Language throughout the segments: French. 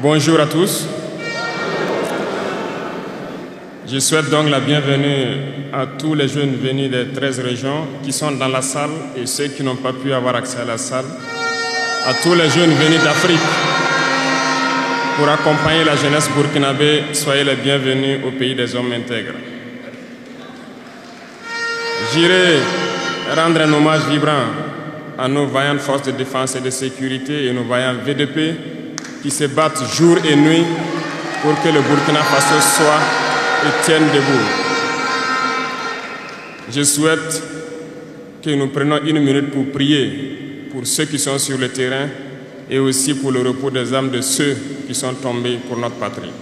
Bonjour à tous. Je souhaite donc la bienvenue à tous les jeunes venus des 13 régions qui sont dans la salle et ceux qui n'ont pas pu avoir accès à la salle. À tous les jeunes venus d'Afrique pour accompagner la jeunesse burkinabé, soyez les bienvenus au pays des hommes intègres. J'irai rendre un hommage vibrant à nos vaillantes forces de défense et de sécurité et nos vaillants VDP qui se battent jour et nuit pour que le Burkina Faso soit et tienne debout. Je souhaite que nous prenions une minute pour prier pour ceux qui sont sur le terrain et aussi pour le repos des âmes de ceux qui sont tombés pour notre patrie.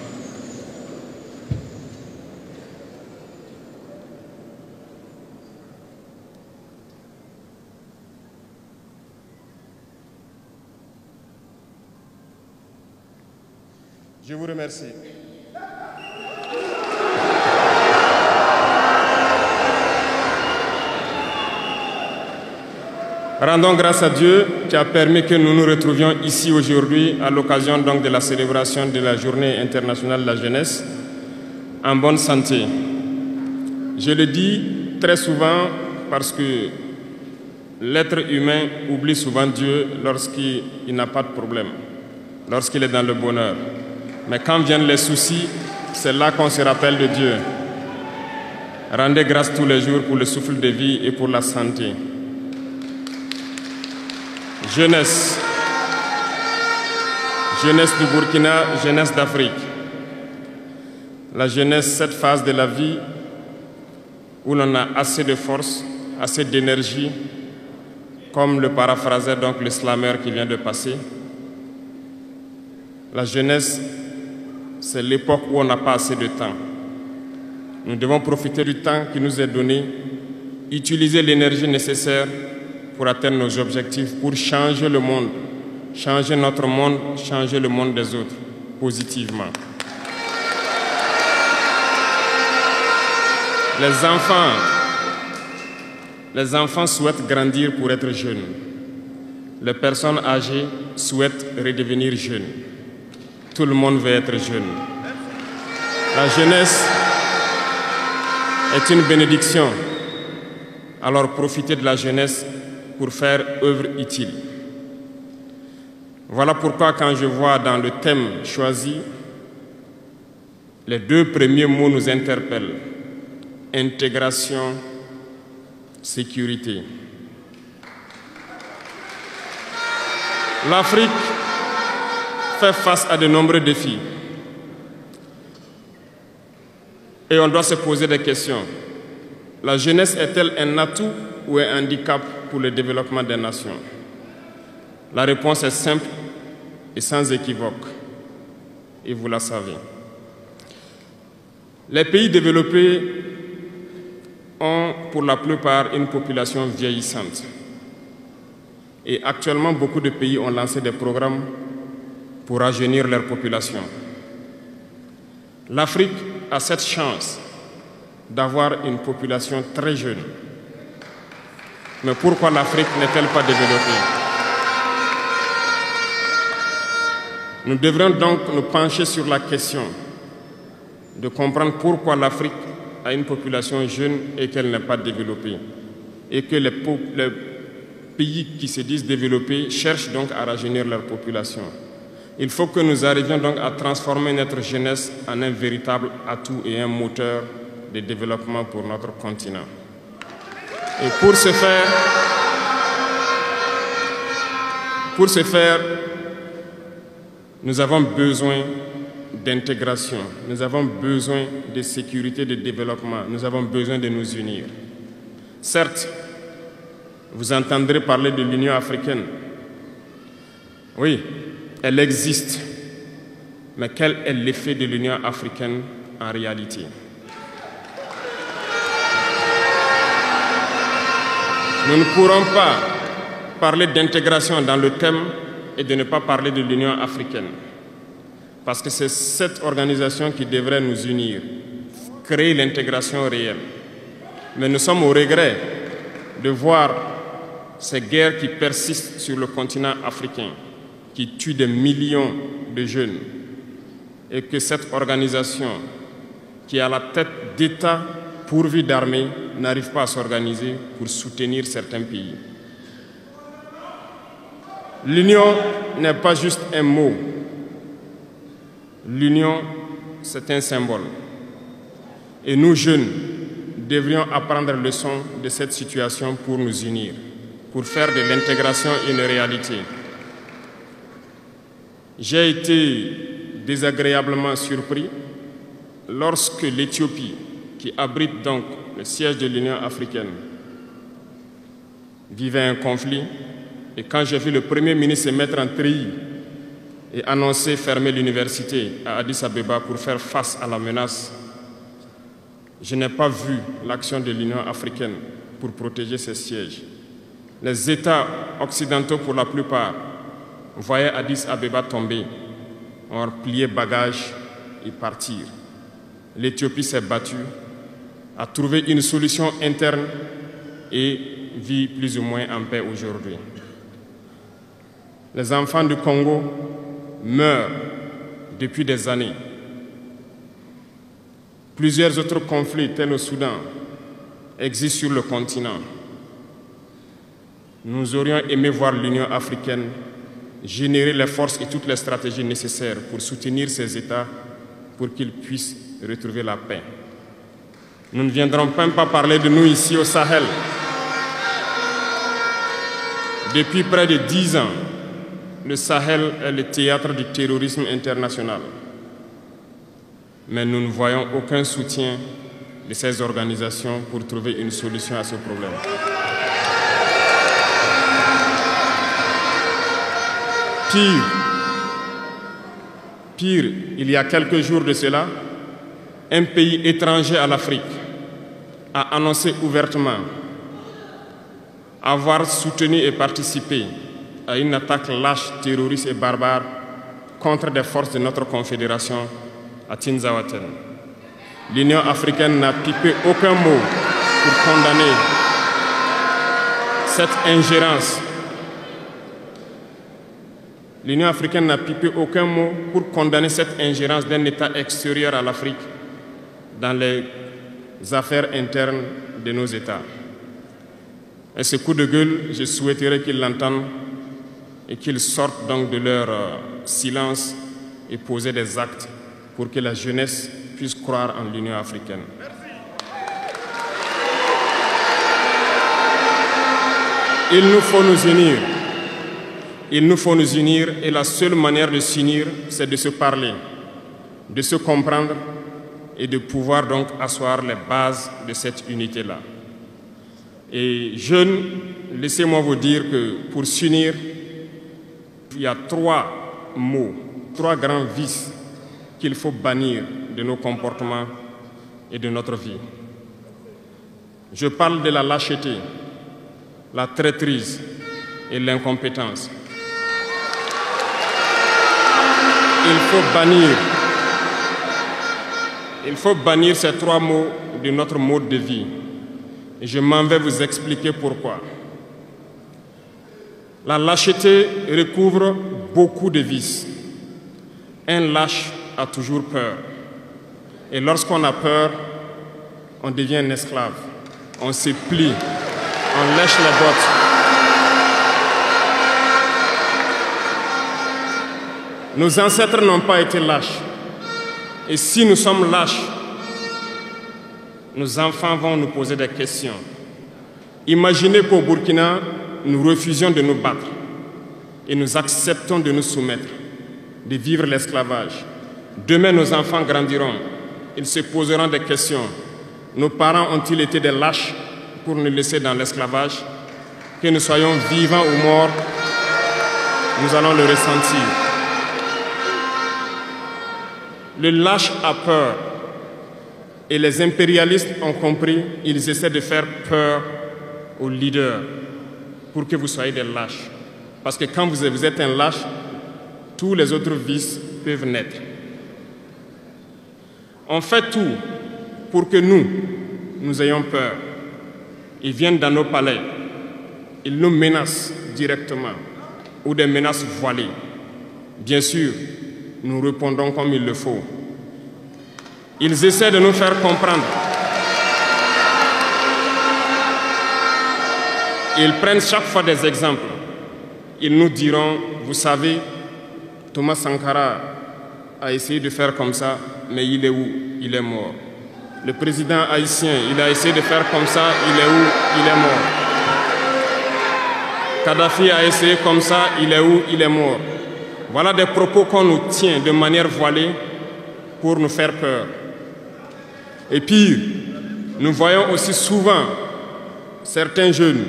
Je vous remercie. Rendons grâce à Dieu qui a permis que nous nous retrouvions ici aujourd'hui à l'occasion donc de la célébration de la Journée internationale de la jeunesse en bonne santé. Je le dis très souvent parce que l'être humain oublie souvent Dieu lorsqu'il n'a pas de problème, lorsqu'il est dans le bonheur. Mais quand viennent les soucis, c'est là qu'on se rappelle de Dieu. Rendez grâce tous les jours pour le souffle de vie et pour la santé. Jeunesse. Jeunesse du Burkina, jeunesse d'Afrique. La jeunesse, cette phase de la vie où l'on a assez de force, assez d'énergie, comme le paraphrasait donc le slammer qui vient de passer. La jeunesse, c'est l'époque où on n'a pas assez de temps. Nous devons profiter du temps qui nous est donné, utiliser l'énergie nécessaire pour atteindre nos objectifs, pour changer le monde, changer notre monde, changer le monde des autres, positivement. Les enfants souhaitent grandir pour être jeunes. Les personnes âgées souhaitent redevenir jeunes. Tout le monde veut être jeune. La jeunesse est une bénédiction. Alors profitez de la jeunesse pour faire œuvre utile. Voilà pourquoi quand je vois dans le thème choisi, les deux premiers mots nous interpellent. Intégration, sécurité. L'Afrique fait face à de nombreux défis. Et on doit se poser des questions. La jeunesse est-elle un atout ou un handicap pour le développement des nations? La réponse est simple et sans équivoque. Et vous la savez. Les pays développés ont pour la plupart une population vieillissante. Et actuellement, beaucoup de pays ont lancé des programmes pour rajeunir leur population. L'Afrique a cette chance d'avoir une population très jeune. Mais pourquoi l'Afrique n'est-elle pas développée? Nous devrions donc nous pencher sur la question de comprendre pourquoi l'Afrique a une population jeune et qu'elle n'est pas développée. Et que les pays qui se disent développés cherchent donc à rajeunir leur population. Il faut que nous arrivions donc à transformer notre jeunesse en un véritable atout et un moteur de développement pour notre continent. Et pour ce faire, nous avons besoin d'intégration, nous avons besoin de sécurité, de développement, nous avons besoin de nous unir. Certes, vous entendrez parler de l'Union africaine. Oui, elle existe. Mais quel est l'effet de l'Union africaine en réalité? Nous ne pourrons pas parler d'intégration dans le thème et de ne pas parler de l'Union africaine. Parce que c'est cette organisation qui devrait nous unir, créer l'intégration réelle. Mais nous sommes au regret de voir ces guerres qui persistent sur le continent africain, qui tuent des millions de jeunes, et que cette organisation, qui est à la tête d'États pourvus d'armées, n'arrive pas à s'organiser pour soutenir certains pays. L'union n'est pas juste un mot. L'union, c'est un symbole. Et nous, jeunes, devrions apprendre leçon de cette situation pour nous unir, pour faire de l'intégration une réalité. J'ai été désagréablement surpris lorsque l'Éthiopie, qui abrite donc le siège de l'Union africaine, vivait un conflit. Et quand j'ai vu le Premier ministre se mettre en treillis et annoncer fermer l'université à Addis Abeba pour faire face à la menace, je n'ai pas vu l'action de l'Union africaine pour protéger ses sièges. Les États occidentaux, pour la plupart, voyaient Addis Abeba tomber, ont plié bagages et partir. L'Éthiopie s'est battue, a trouvé une solution interne et vit plus ou moins en paix aujourd'hui. Les enfants du Congo meurent depuis des années. Plusieurs autres conflits, tels au Soudan, existent sur le continent. Nous aurions aimé voir l'Union africaine générer les forces et toutes les stratégies nécessaires pour soutenir ces États pour qu'ils puissent retrouver la paix. Nous ne viendrons même pas parler de nous ici au Sahel. Depuis près de 10 ans, le Sahel est le théâtre du terrorisme international. Mais nous ne voyons aucun soutien de ces organisations pour trouver une solution à ce problème. Pire, il y a quelques jours de cela, un pays étranger à l'Afrique a annoncé ouvertement avoir soutenu et participé à une attaque lâche, terroriste et barbare contre des forces de notre confédération à Tinzaouaten. L'Union africaine n'a pipé aucun mot pour condamner cette ingérence. L'Union africaine n'a pipé aucun mot pour condamner cette ingérence d'un État extérieur à l'Afrique dans les affaires internes de nos États. Et ce coup de gueule, je souhaiterais qu'ils l'entendent et qu'ils sortent donc de leur silence et poser des actes pour que la jeunesse puisse croire en l'Union africaine. Il nous faut nous unir. Il nous faut nous unir et la seule manière de s'unir, c'est de se parler, de se comprendre et de pouvoir donc asseoir les bases de cette unité-là. Et jeunes, laissez-moi vous dire que pour s'unir, il y a 3 mots, 3 grands vices qu'il faut bannir de nos comportements et de notre vie. Je parle de la lâcheté, la traîtrise et l'incompétence. Il faut bannir ces 3 mots de notre mode de vie. Et je m'en vais vous expliquer pourquoi. La lâcheté recouvre beaucoup de vices. Un lâche a toujours peur. Et lorsqu'on a peur, on devient un esclave. On se plie, on lèche les bottes. Nos ancêtres n'ont pas été lâches. Et si nous sommes lâches, nos enfants vont nous poser des questions. Imaginez qu'au Burkina, nous refusions de nous battre et nous acceptons de nous soumettre, de vivre l'esclavage. Demain, nos enfants grandiront. Ils se poseront des questions. Nos parents ont-ils été des lâches pour nous laisser dans l'esclavage? Que nous soyons vivants ou morts, nous allons le ressentir. Le lâche a peur. Et les impérialistes ont compris, ils essaient de faire peur aux leaders pour que vous soyez des lâches. Parce que quand vous êtes un lâche, tous les autres vices peuvent naître. On fait tout pour que nous ayons peur. Ils viennent dans nos palais, ils nous menacent directement ou des menaces voilées. Bien sûr, nous répondons comme il le faut. Ils essaient de nous faire comprendre. Ils prennent chaque fois des exemples. Ils nous diront, vous savez, Thomas Sankara a essayé de faire comme ça, mais il est où? Il est mort. Le président haïtien, il a essayé de faire comme ça, il est où? Il est mort. Kadhafi a essayé comme ça, il est où? Il est mort. Voilà des propos qu'on nous tient de manière voilée pour nous faire peur. Et pire, nous voyons aussi souvent certains jeunes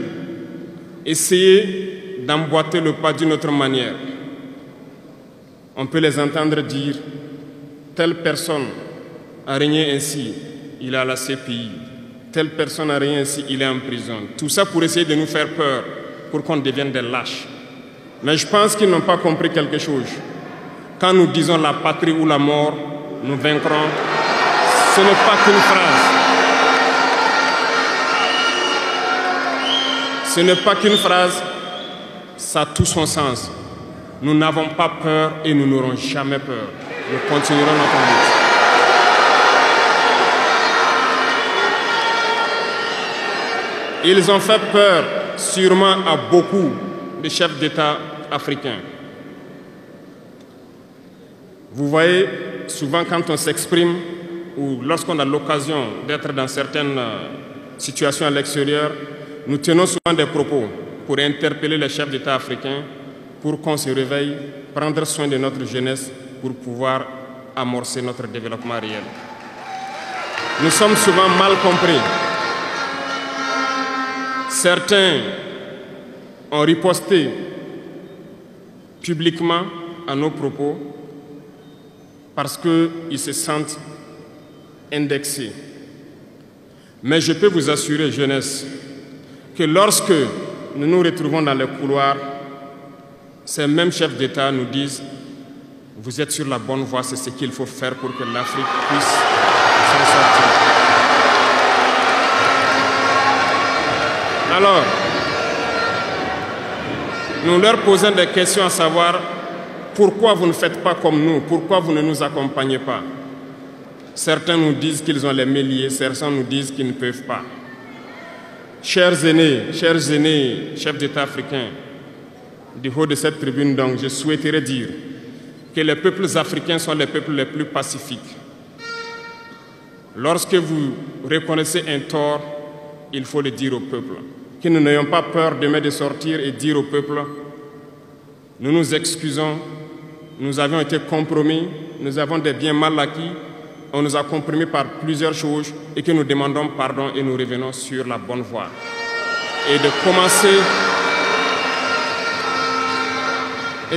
essayer d'emboîter le pas d'une autre manière. On peut les entendre dire « telle personne a régné ainsi, il est à la CPI. Telle personne a régné ainsi, il est en prison. » Tout ça pour essayer de nous faire peur, pour qu'on devienne des lâches. Mais je pense qu'ils n'ont pas compris quelque chose. Quand nous disons la patrie ou la mort, nous vaincrons, ce n'est pas qu'une phrase. Ce n'est pas qu'une phrase, ça a tout son sens. Nous n'avons pas peur et nous n'aurons jamais peur. Nous continuerons notre lutte. Ils ont fait peur sûrement à beaucoup de chefs d'État africains. Vous voyez, souvent quand on s'exprime ou lorsqu'on a l'occasion d'être dans certaines situations à l'extérieur, nous tenons souvent des propos pour interpeller les chefs d'État africains pour qu'on se réveille, prendre soin de notre jeunesse pour pouvoir amorcer notre développement réel. Nous sommes souvent mal compris. Certains ont riposté publiquement à nos propos parce qu'ils se sentent indexés. Mais je peux vous assurer, jeunesse, que lorsque nous nous retrouvons dans les couloirs, ces mêmes chefs d'État nous disent « Vous êtes sur la bonne voie, c'est ce qu'il faut faire pour que l'Afrique puisse s'en sortir. » Alors, nous leur posons des questions à savoir pourquoi vous ne faites pas comme nous, pourquoi vous ne nous accompagnez pas. Certains nous disent qu'ils ont les mains liées, certains nous disent qu'ils ne peuvent pas. Chers aînés, chefs d'État africains, du haut de cette tribune, donc, je souhaiterais dire que les peuples africains sont les peuples les plus pacifiques. Lorsque vous reconnaissez un tort, il faut le dire au peuple. Que nous n'ayons pas peur demain de sortir et dire au peuple, nous nous excusons, nous avions été compromis, nous avons des biens mal acquis, on nous a compromis par plusieurs choses et que nous demandons pardon et nous revenons sur la bonne voie. Et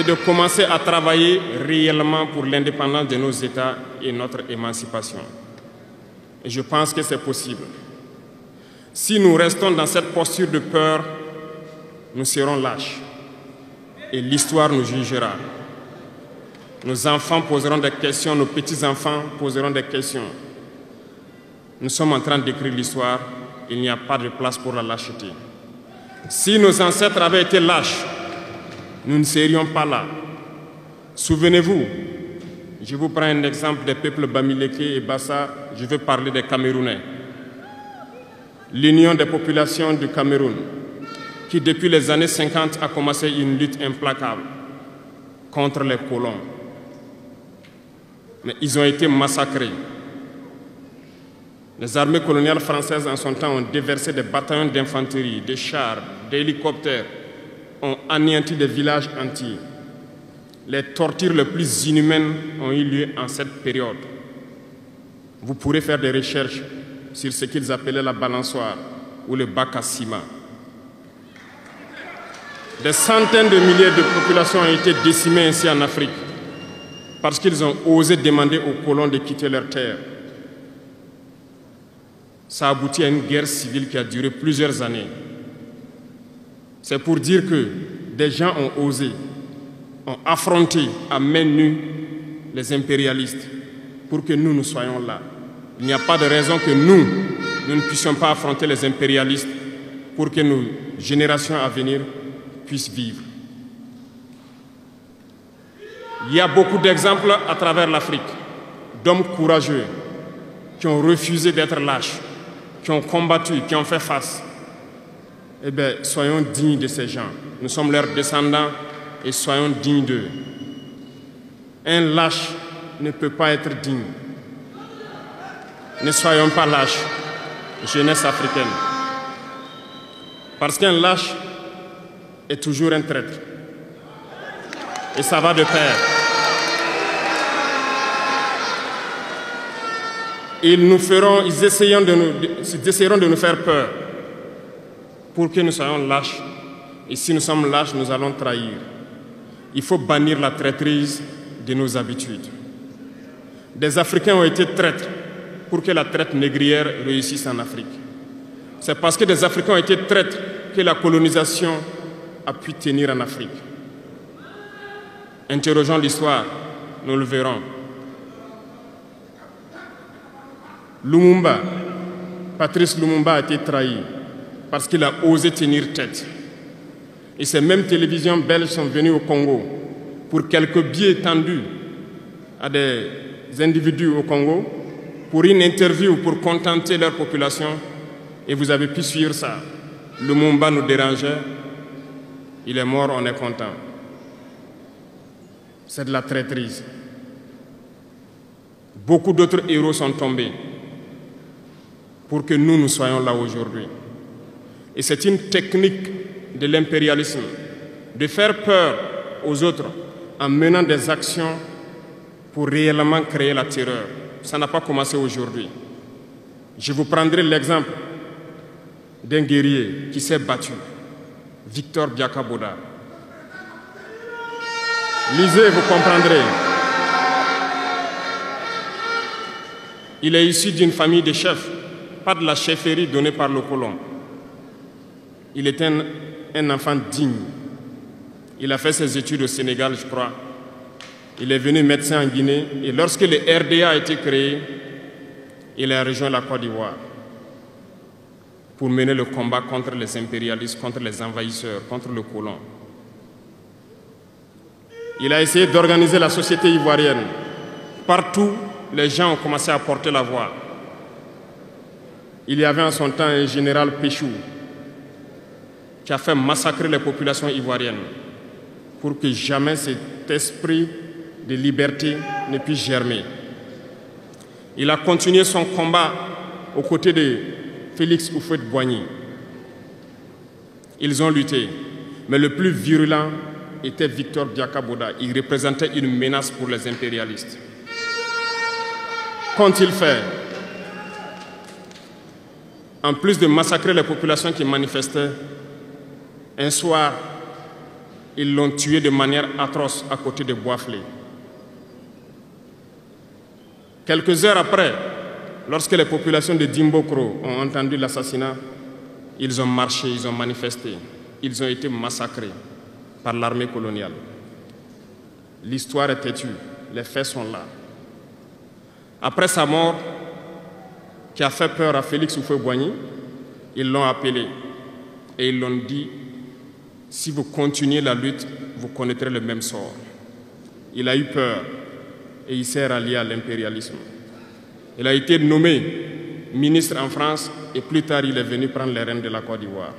de commencer à travailler réellement pour l'indépendance de nos États et notre émancipation. Et je pense que c'est possible. Si nous restons dans cette posture de peur, nous serons lâches. Et l'histoire nous jugera. Nos enfants poseront des questions, nos petits-enfants poseront des questions. Nous sommes en train d'écrire l'histoire, il n'y a pas de place pour la lâcheté. Si nos ancêtres avaient été lâches, nous ne serions pas là. Souvenez-vous, je vous prends un exemple des peuples Bamileke et Bassa, je veux parler des Camerounais. L'Union des populations du Cameroun, qui depuis les années 50 a commencé une lutte implacable contre les colons. Mais ils ont été massacrés. Les armées coloniales françaises en son temps ont déversé des bataillons d'infanterie, des chars, des hélicoptères, ont anéanti des villages entiers. Les tortures les plus inhumaines ont eu lieu en cette période. Vous pourrez faire des recherches sur ce qu'ils appelaient la balançoire ou le bac à ciment. Des centaines de milliers de populations ont été décimées ainsi en Afrique parce qu'ils ont osé demander aux colons de quitter leur terre. Ça a abouti à une guerre civile qui a duré plusieurs années. C'est pour dire que des gens ont osé, ont affronté à main nue les impérialistes pour que nous soyons là. Il n'y a pas de raison que nous ne puissions pas affronter les impérialistes pour que nos générations à venir puissent vivre. Il y a beaucoup d'exemples à travers l'Afrique d'hommes courageux qui ont refusé d'être lâches, qui ont combattu, qui ont fait face. Eh bien, soyons dignes de ces gens. Nous sommes leurs descendants et soyons dignes d'eux. Un lâche ne peut pas être digne. Ne soyons pas lâches, jeunesse africaine. Parce qu'un lâche est toujours un traître. Et ça va de pair. Ils essaieront de nous faire peur pour que nous soyons lâches. Et si nous sommes lâches, nous allons trahir. Il faut bannir la traîtrise de nos habitudes. Des Africains ont été traîtres pour que la traite négrière réussisse en Afrique. C'est parce que des Africains ont été traîtres que la colonisation a pu tenir en Afrique. Interrogeons l'histoire, nous le verrons. Lumumba, Patrice Lumumba a été trahi parce qu'il a osé tenir tête. Et ces mêmes télévisions belges sont venues au Congo pour quelques billets tendus à des individus au Congo pour une interview pour contenter leur population. Et vous avez pu suivre ça. Lumumba nous dérangeait. Il est mort, on est content. C'est de la traîtrise. Beaucoup d'autres héros sont tombés pour que nous soyons là aujourd'hui. Et c'est une technique de l'impérialisme, de faire peur aux autres en menant des actions pour réellement créer la terreur. Ça n'a pas commencé aujourd'hui. Je vous prendrai l'exemple d'un guerrier qui s'est battu, Victor Biakaboda. Lisez, vous comprendrez. Il est issu d'une famille de chefs, pas de la chefferie donnée par le colon. Il est un enfant digne. Il a fait ses études au Sénégal, je crois. Il est venu médecin en Guinée et lorsque le RDA a été créé, il a rejoint la Côte d'Ivoire pour mener le combat contre les impérialistes, contre les envahisseurs, contre le colon. Il a essayé d'organiser la société ivoirienne. Partout, les gens ont commencé à porter la voix. Il y avait en son temps un général Péchou qui a fait massacrer les populations ivoiriennes pour que jamais cet esprit de liberté ne puisse germer. Il a continué son combat aux côtés de Félix Houphouët-Boigny. Ils ont lutté, mais le plus virulent était Victor Biakaboda. Il représentait une menace pour les impérialistes. Qu'ont-ils fait? En plus de massacrer les populations qui manifestaient, un soir, ils l'ont tué de manière atroce à côté de Boisflé. Quelques heures après, lorsque les populations de Dimbokro ont entendu l'assassinat, ils ont marché, ils ont manifesté, ils ont été massacrés par l'armée coloniale. L'histoire est têtue, les faits sont là. Après sa mort, qui a fait peur à Félix Houphouët-Boigny, ils l'ont appelé et ils l'ont dit: si vous continuez la lutte, vous connaîtrez le même sort. Il a eu peur et il s'est rallié à l'impérialisme. Il a été nommé ministre en France et plus tard il est venu prendre les rênes de la Côte d'Ivoire.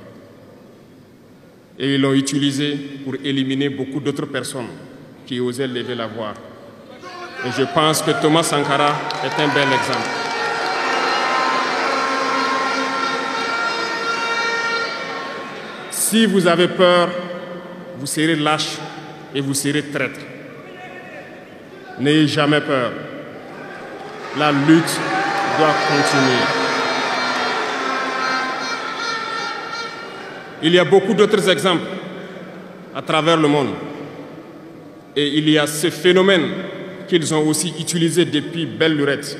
Et ils l'ont utilisé pour éliminer beaucoup d'autres personnes qui osaient lever la voix. Et je pense que Thomas Sankara est un bel exemple. Si vous avez peur, vous serez lâche et vous serez traître. N'ayez jamais peur. La lutte doit continuer. Il y a beaucoup d'autres exemples à travers le monde. Et il y a ce phénomène qu'ils ont aussi utilisé depuis belle lurette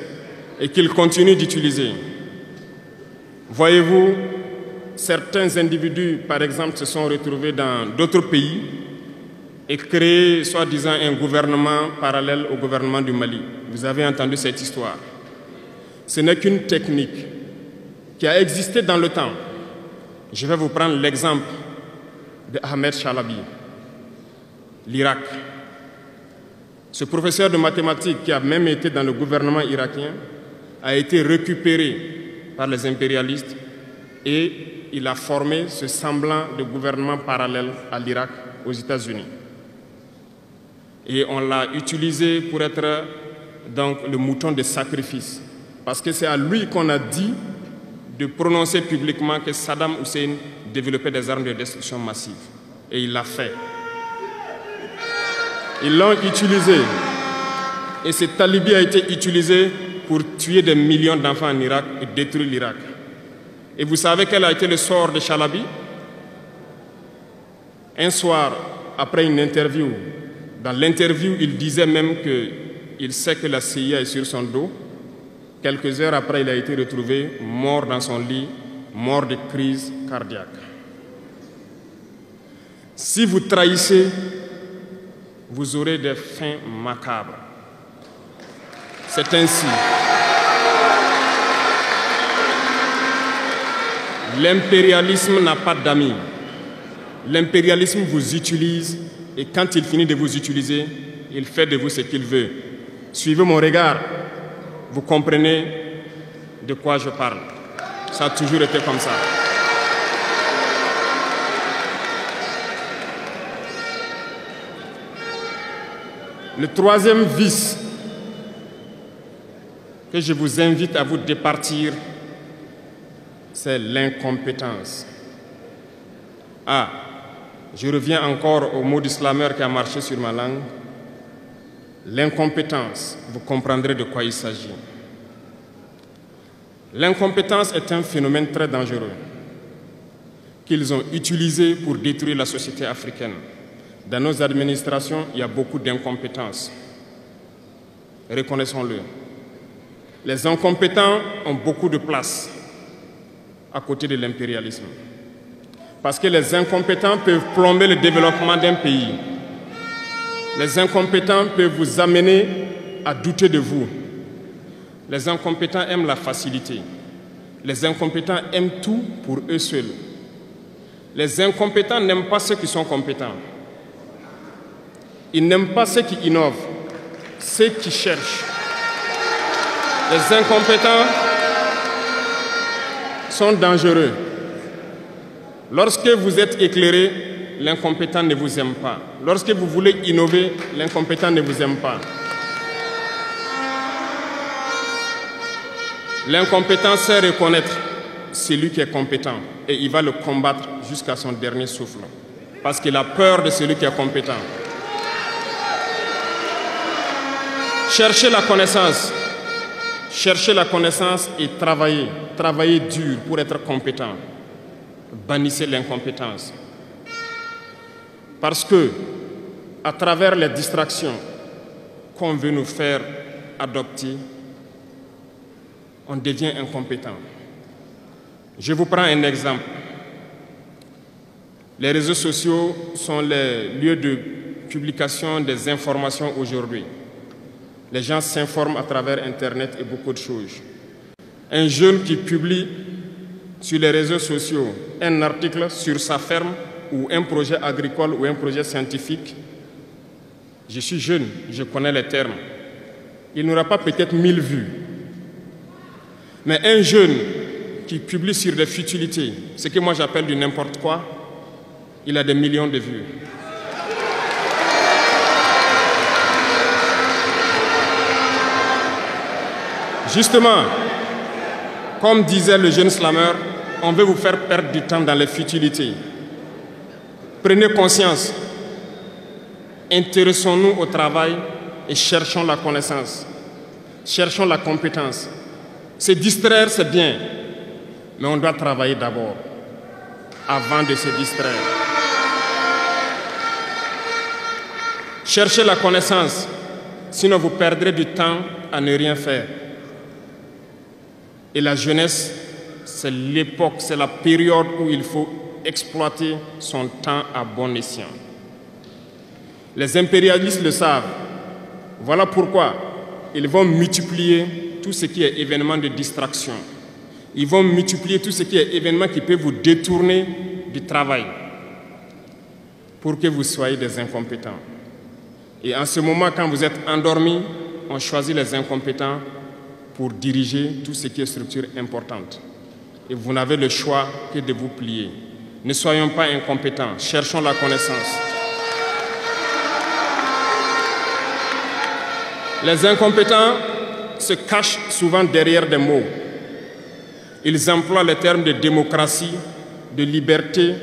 et qu'ils continuent d'utiliser. Voyez-vous, certains individus, par exemple, se sont retrouvés dans d'autres pays et créé, soi-disant, un gouvernement parallèle au gouvernement du Mali. Vous avez entendu cette histoire. Ce n'est qu'une technique qui a existé dans le temps. Je vais vous prendre l'exemple de Ahmed Chalabi, l'Irak. Ce professeur de mathématiques, qui a même été dans le gouvernement irakien, a été récupéré par les impérialistes et il a formé ce semblant de gouvernement parallèle à l'Irak, aux États-Unis. Et on l'a utilisé pour être donc le mouton de sacrifice. Parce que c'est à lui qu'on a dit de prononcer publiquement que Saddam Hussein développait des armes de destruction massive. Et il l'a fait. Ils l'ont utilisé. Et cet alibi a été utilisé pour tuer des millions d'enfants en Irak et détruire l'Irak. Et vous savez quel a été le sort de Chalabi? Un soir, après une interview, dans l'interview, il disait même qu'il sait que la CIA est sur son dos. Quelques heures après, il a été retrouvé mort dans son lit, mort de crise cardiaque. Si vous trahissez, vous aurez des fins macabres. C'est ainsi. L'impérialisme n'a pas d'amis. L'impérialisme vous utilise et quand il finit de vous utiliser, il fait de vous ce qu'il veut. Suivez mon regard, vous comprenez de quoi je parle. Ça a toujours été comme ça. Le troisième vice que je vous invite à vous départir, c'est l'incompétence. Ah, je reviens encore au mot du slammer qui a marché sur ma langue. L'incompétence, vous comprendrez de quoi il s'agit. L'incompétence est un phénomène très dangereux qu'ils ont utilisé pour détruire la société africaine. Dans nos administrations, il y a beaucoup d'incompétence. Reconnaissons-le. Les incompétents ont beaucoup de place à côté de l'impérialisme. Parce que les incompétents peuvent plomber le développement d'un pays. Les incompétents peuvent vous amener à douter de vous. Les incompétents aiment la facilité. Les incompétents aiment tout pour eux seuls. Les incompétents n'aiment pas ceux qui sont compétents. Ils n'aiment pas ceux qui innovent, ceux qui cherchent. Les incompétents sont dangereux. Lorsque vous êtes éclairé, l'incompétent ne vous aime pas. Lorsque vous voulez innover, l'incompétent ne vous aime pas. L'incompétent sait reconnaître celui qui est compétent et il va le combattre jusqu'à son dernier souffle. Parce qu'il a peur de celui qui est compétent. Cherchez la connaissance. Cherchez la connaissance et travaillez. Travaillez dur pour être compétent. Bannissez l'incompétence. Parce que, à travers les distractions qu'on veut nous faire adopter, on devient incompétent. Je vous prends un exemple. Les réseaux sociaux sont les lieux de publication des informations aujourd'hui. Les gens s'informent à travers Internet et beaucoup de choses. Un jeune qui publie sur les réseaux sociaux un article sur sa ferme ou un projet agricole ou un projet scientifique, je suis jeune, je connais les termes. Il n'aura pas peut-être 1000 vues. Mais un jeune qui publie sur des futilités, ce que moi j'appelle du n'importe quoi, il a des millions de vues. Justement, comme disait le jeune slammer, on veut vous faire perdre du temps dans les futilités. Prenez conscience, intéressons-nous au travail et cherchons la connaissance, cherchons la compétence. Se distraire, c'est bien, mais on doit travailler d'abord, avant de se distraire. Cherchez la connaissance, sinon vous perdrez du temps à ne rien faire. Et la jeunesse, c'est l'époque, c'est la période où il faut exploiter son temps à bon escient. Les impérialistes le savent. Voilà pourquoi ils vont multiplier tout ce qui est événement de distraction. Ils vont multiplier tout ce qui est événement qui peut vous détourner du travail pour que vous soyez des incompétents. Et en ce moment, quand vous êtes endormis, on choisit les incompétents pour diriger tout ce qui est structure importante. Et vous n'avez le choix que de vous plier. Ne soyons pas incompétents, cherchons la connaissance. Les incompétents se cachent souvent derrière des mots. Ils emploient les termes de démocratie, de liberté,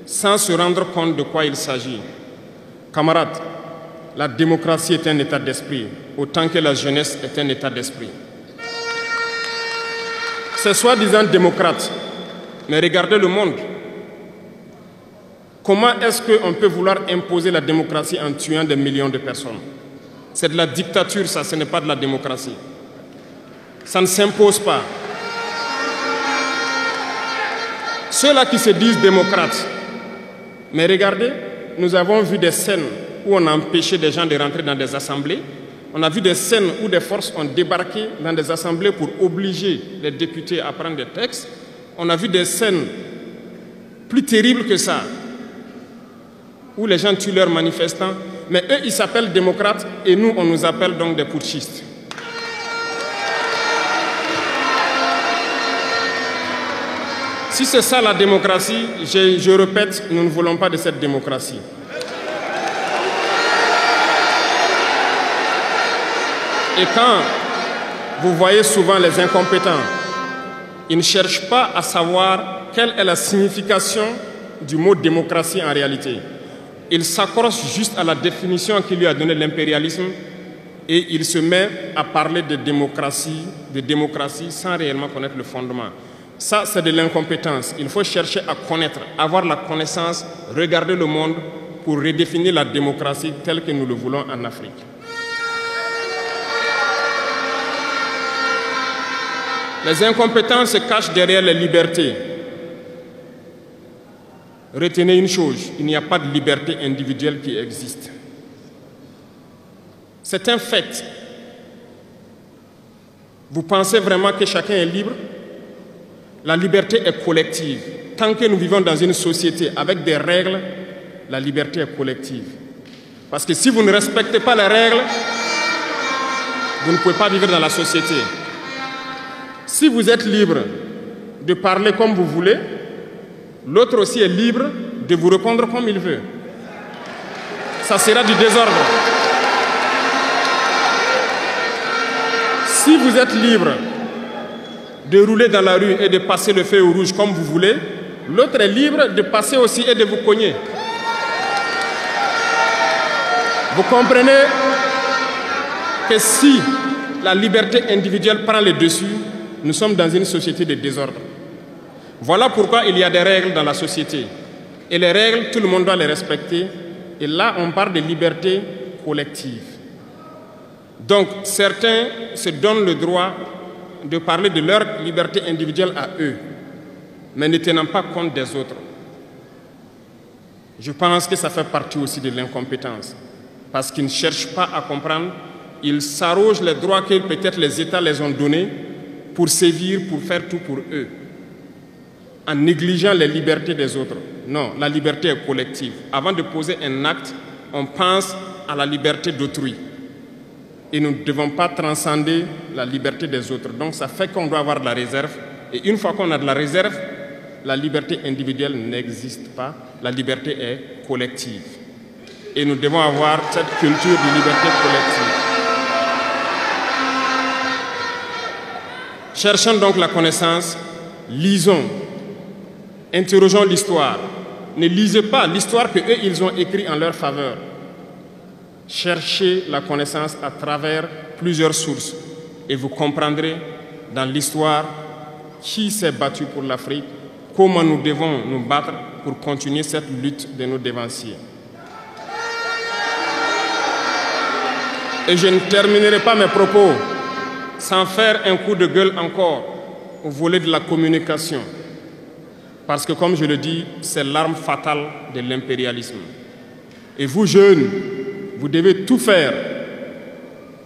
sans se rendre compte de quoi il s'agit. Camarades, la démocratie est un état d'esprit, autant que la jeunesse est un état d'esprit. C'est soi-disant démocrate, mais regardez le monde. Comment est-ce qu'on peut vouloir imposer la démocratie en tuant des millions de personnes? C'est de la dictature, ça, ce n'est pas de la démocratie. Ça ne s'impose pas. Ceux-là qui se disent démocrates, mais regardez, nous avons vu des scènes où on a empêché des gens de rentrer dans des assemblées. On a vu des scènes où des forces ont débarqué dans des assemblées pour obliger les députés à prendre des textes. On a vu des scènes plus terribles que ça, où les gens tuent leurs manifestants. Mais eux, ils s'appellent démocrates et nous, on nous appelle donc des putschistes. Si c'est ça la démocratie, je répète, nous ne voulons pas de cette démocratie. Et quand vous voyez souvent les incompétents, ils ne cherchent pas à savoir quelle est la signification du mot démocratie en réalité. Ils s'accrochent juste à la définition qui lui a donné l'impérialisme et il se met à parler de démocratie sans réellement connaître le fondement. Ça, c'est de l'incompétence. Il faut chercher à connaître, avoir la connaissance, regarder le monde pour redéfinir la démocratie telle que nous le voulons en Afrique. Les incompétents se cachent derrière les libertés. Retenez une chose, il n'y a pas de liberté individuelle qui existe. C'est un fait. Vous pensez vraiment que chacun est libre? La liberté est collective. Tant que nous vivons dans une société avec des règles, la liberté est collective. Parce que si vous ne respectez pas les règles, vous ne pouvez pas vivre dans la société. Si vous êtes libre de parler comme vous voulez, l'autre aussi est libre de vous répondre comme il veut. Ça sera du désordre. Si vous êtes libre de rouler dans la rue et de passer le feu au rouge comme vous voulez, l'autre est libre de passer aussi et de vous cogner. Vous comprenez que si la liberté individuelle prend le dessus, nous sommes dans une société de désordre. Voilà pourquoi il y a des règles dans la société. Et les règles, tout le monde doit les respecter. Et là, on parle de liberté collective. Donc, certains se donnent le droit de parler de leur liberté individuelle à eux, mais ne tenant pas compte des autres. Je pense que ça fait partie aussi de l'incompétence. Parce qu'ils ne cherchent pas à comprendre, ils s'arrogent les droits que peut-être les États les ont donnés pour sévir, pour faire tout pour eux, en négligeant les libertés des autres. Non, la liberté est collective. Avant de poser un acte, on pense à la liberté d'autrui. Et nous ne devons pas transcender la liberté des autres. Donc ça fait qu'on doit avoir de la réserve. Et une fois qu'on a de la réserve, la liberté individuelle n'existe pas. La liberté est collective. Et nous devons avoir cette culture de liberté collective. Cherchons donc la connaissance, lisons, interrogeons l'histoire. Ne lisez pas l'histoire qu'eux, ils ont écrite en leur faveur. Cherchez la connaissance à travers plusieurs sources et vous comprendrez dans l'histoire qui s'est battu pour l'Afrique, comment nous devons nous battre pour continuer cette lutte de nos dévanciers. Et je ne terminerai pas mes propos sans faire un coup de gueule encore au volet de la communication. Parce que, comme je le dis, c'est l'arme fatale de l'impérialisme. Et vous, jeunes, vous devez tout faire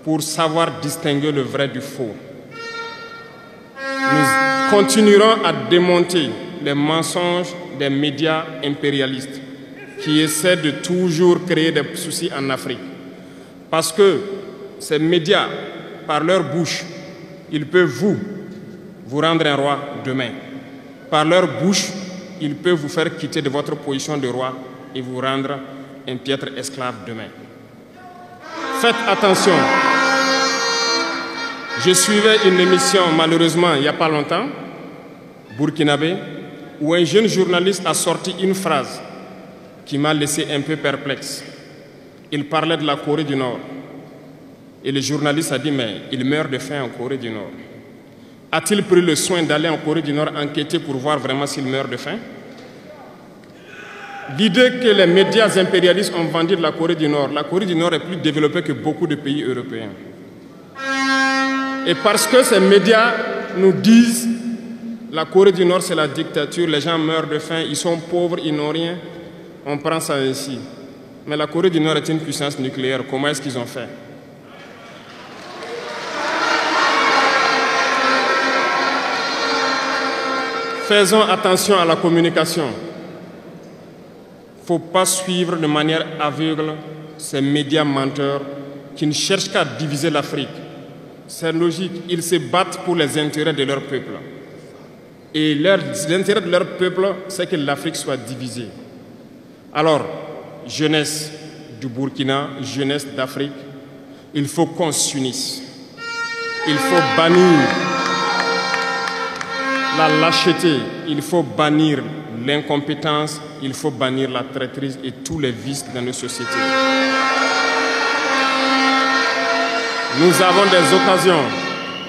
pour savoir distinguer le vrai du faux. Nous continuerons à démonter les mensonges des médias impérialistes qui essaient de toujours créer des soucis en Afrique. Parce que ces médias, par leur bouche, ils peuvent vous rendre un roi demain. Par leur bouche, ils peuvent vous faire quitter de votre position de roi et vous rendre un piètre esclave demain. Faites attention. Je suivais une émission, malheureusement, il n'y a pas longtemps, burkinabé, où un jeune journaliste a sorti une phrase qui m'a laissé un peu perplexe. Il parlait de la Corée du Nord. Et le journaliste a dit, mais il meurt de faim en Corée du Nord. A-t-il pris le soin d'aller en Corée du Nord enquêter pour voir vraiment s'il meurt de faim? L'idée que les médias impérialistes ont vendu de la Corée du Nord est plus développée que beaucoup de pays européens. Et parce que ces médias nous disent la Corée du Nord c'est la dictature, les gens meurent de faim, ils sont pauvres, ils n'ont rien, on prend ça ainsi. Mais la Corée du Nord est une puissance nucléaire, comment est-ce qu'ils ont fait? Faisons attention à la communication. Il ne faut pas suivre de manière aveugle ces médias menteurs qui ne cherchent qu'à diviser l'Afrique. C'est logique, ils se battent pour les intérêts de leur peuple. Et l'intérêt de leur peuple, c'est que l'Afrique soit divisée. Alors, jeunesse du Burkina, jeunesse d'Afrique, il faut qu'on s'unisse. Il faut bannir la lâcheté, il faut bannir l'incompétence, il faut bannir la traîtrise et tous les vices dans nos sociétés. Nous avons des occasions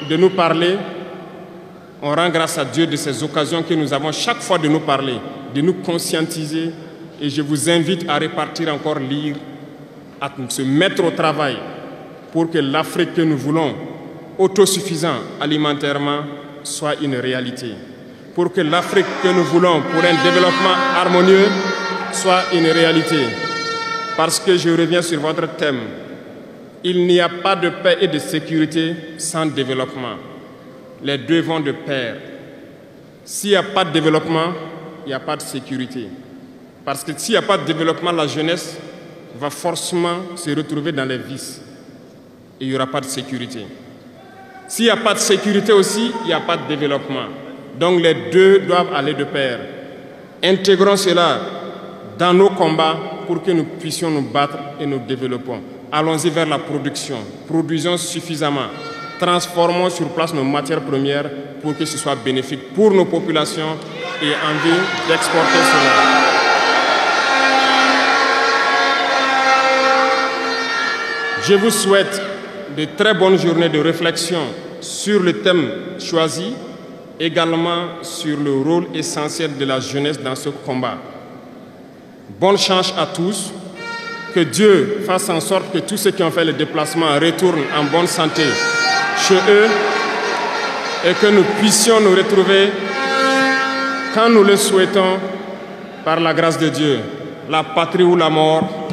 de nous parler. On rend grâce à Dieu de ces occasions que nous avons chaque fois de nous parler, de nous conscientiser. Et je vous invite à repartir encore lire, à se mettre au travail pour que l'Afrique que nous voulons, autosuffisante alimentairement, soit une réalité. Pour que l'Afrique que nous voulons pour un développement harmonieux soit une réalité. Parce que je reviens sur votre thème. Il n'y a pas de paix et de sécurité sans développement. Les deux vont de pair. S'il n'y a pas de développement, il n'y a pas de sécurité. Parce que s'il n'y a pas de développement, la jeunesse va forcément se retrouver dans les vices. Et il n'y aura pas de sécurité. S'il n'y a pas de sécurité aussi, il n'y a pas de développement. Donc les deux doivent aller de pair. Intégrons cela dans nos combats pour que nous puissions nous battre et nous développons. Allons-y vers la production. Produisons suffisamment. Transformons sur place nos matières premières pour que ce soit bénéfique pour nos populations et envie d'exporter cela. Je vous souhaite de très bonnes journées de réflexion sur le thème choisi, également sur le rôle essentiel de la jeunesse dans ce combat. Bonne chance à tous. Que Dieu fasse en sorte que tous ceux qui ont fait le déplacement retournent en bonne santé chez eux et que nous puissions nous retrouver quand nous le souhaitons par la grâce de Dieu. La patrie ou la mort.